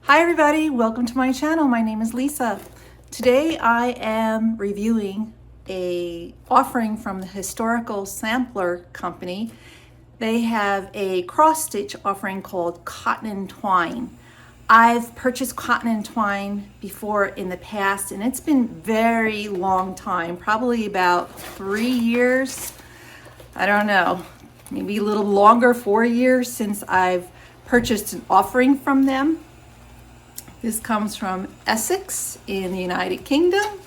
Hi everybody, welcome to my channel. My name is Lisa. Today I am reviewing a offering from the Historical Sampler Company. They have a cross stitch offering called Cotton and Twine. I've purchased cotton and twine before in the past, and it's been very long time, probably about 3 years. I don't know, maybe a little longer, 4 years since I've purchased an offering from them. This comes from Essex in the United Kingdom,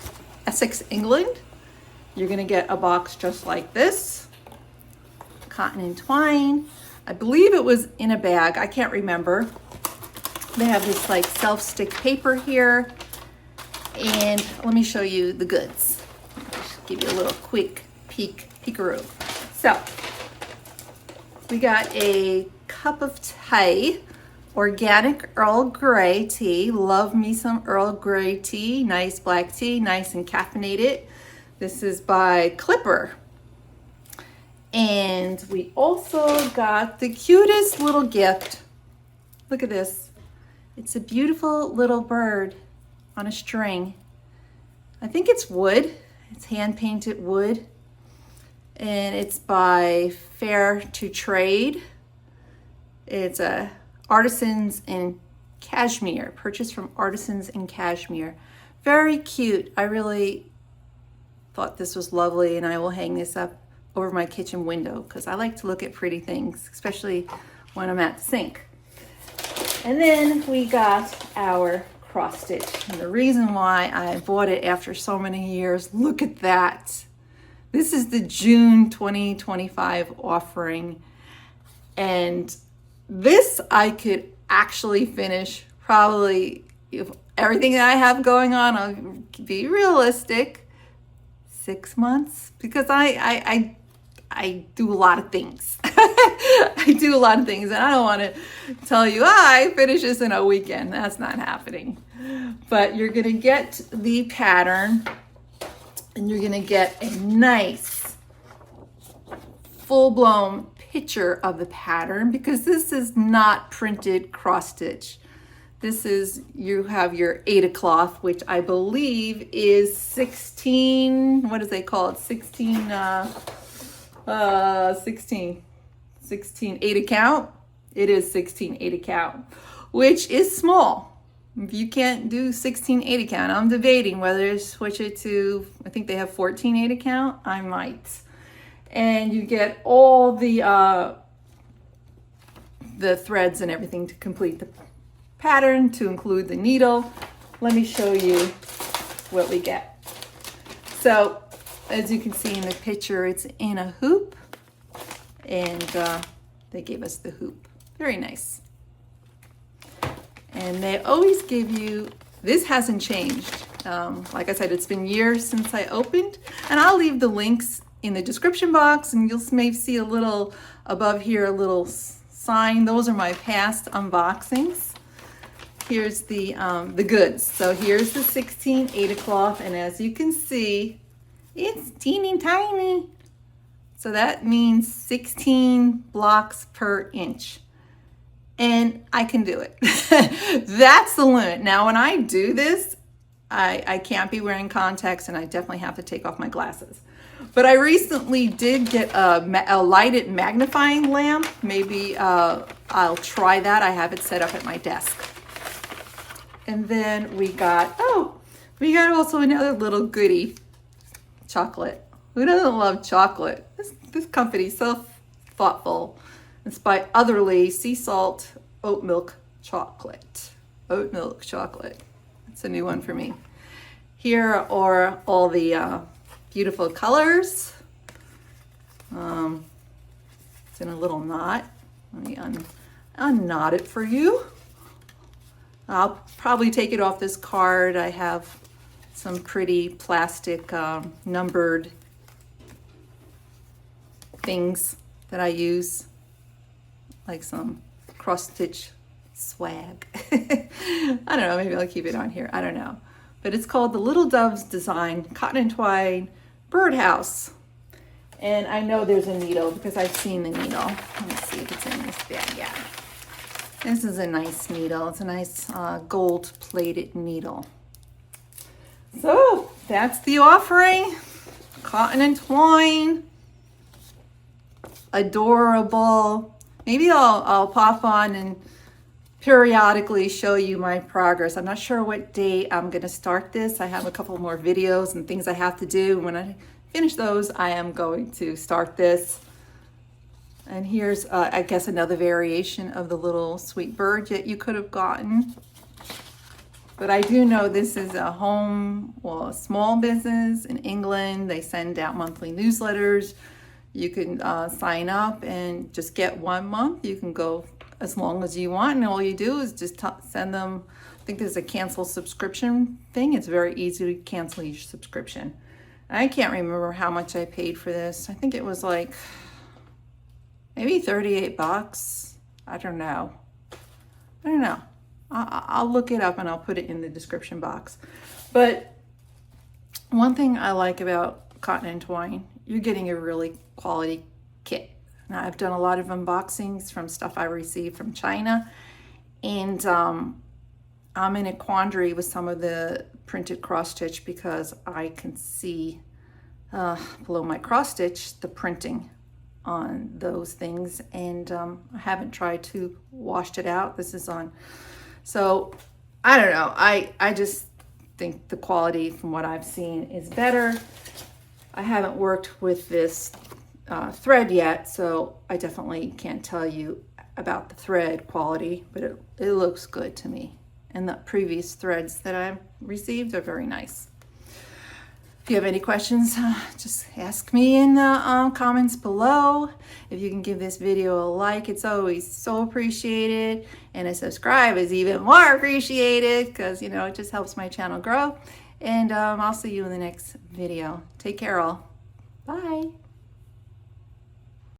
Essex, England. You're gonna get a box just like this, cotton and twine. I believe it was in a bag, I can't remember. They have this like self-stick paper here. And let me show you the goods. Just give you a little quick peekaroo. So, we got a cup of tea, organic Earl Grey tea. Love me some Earl Grey tea. Nice black tea, nice and caffeinated. This is by Clipper. And we also got the cutest little gift. Look at this. It's a beautiful little bird on a string. I think it's wood. It's hand-painted wood. And it's by Fair to Trade. It's a Artisans in Cashmere, purchased from Artisans in Cashmere. Very cute. I really thought this was lovely, and I will hang this up over my kitchen window because I like to look at pretty things, especially when I'm at the sink. And then we got our cross stitch. And the reason why I bought it after so many years, look at that. This is the June 2025 offering. And this I could actually finish probably, if everything that I have going on, I'll be realistic, 6 months, because I do a lot of things. I do a lot of things, and I don't want to tell you, I finish this in a weekend. That's not happening. But you're going to get the pattern, and you're going to get a nice full-blown picture of the pattern, because this is not printed cross stitch. This is, you have your Aida cloth, which I believe is 16, what do they call it? 16 Aida count. It is 16 Aida count, which is small. If you can't do 16 Aida count, I'm debating whether to switch it to, I think they have 14 Aida count. I might. And you get all the threads and everything to complete the pattern, to include the needle. Let me show you what we get. So, as you can see in the picture, it's in a hoop, and they gave us the hoop. Very nice. And they always give you, this hasn't changed. Like I said, it's been years since I opened, and I'll leave the links in the description box, and you'll maybe see a little above here, a little sign. Those are my past unboxings. Here's the goods. So here's the 16 Aida cloth, and as you can see, it's teeny tiny. So that means 16 blocks per inch. And I can do it. That's the limit. Now, when I do this, I can't be wearing contacts, and I definitely have to take off my glasses. But I recently did get a lighted magnifying lamp. Maybe I'll try that. I have it set up at my desk. And then we got also another little goodie, chocolate. Who doesn't love chocolate? This company's so thoughtful. It's by Otherly Sea Salt Oat Milk Chocolate. Oat Milk Chocolate. That's a new one for me. Here are all the beautiful colors. It's in a little knot. Let me unknot it for you. I'll probably take it off this card. I have some pretty plastic numbered things that I use, like some cross stitch swag. I don't know, maybe I'll keep it on here. I don't know. But it's called the Little Doves Design Cotton and Twine Birdhouse. And I know there's a needle because I've seen the needle. Let me see if it's in this bag. Yeah. This is a nice needle. It's a nice gold-plated needle. So that's the offering. Cotton and twine. Adorable. Maybe I'll pop on and periodically show you my progress. I'm not sure what date I'm going to start this. I have a couple more videos and things I have to do. When I finish those, I am going to start this. And here's, I guess, another variation of the little sweet bird that you could have gotten. But I do know this is a home, well, a small business in England. They send out monthly newsletters. You can sign up and just get 1 month. You can go as long as you want, and all you do is just send them, I think there's a cancel subscription thing. It's very easy to cancel your subscription. I can't remember how much I paid for this. I think it was like maybe 38 bucks. I don't know. I'll look it up and I'll put it in the description box. But one thing I like about Cotton and Twine, you're getting a really quality kit. Now, I've done a lot of unboxings from stuff I received from China, and I'm in a quandary with some of the printed cross stitch because I can see below my cross stitch the printing on those things, and I haven't tried to wash it out. This is on, so I don't know. I just think the quality from what I've seen is better. I haven't worked with this thread yet, so I definitely can't tell you about the thread quality, but it looks good to me. And the previous threads that I've received are very nice. If you have any questions, just ask me in the comments below. If you can give this video a like, it's always so appreciated. And a subscribe is even more appreciated because, you know, it just helps my channel grow. And I'll see you in the next video. Take care all. Bye.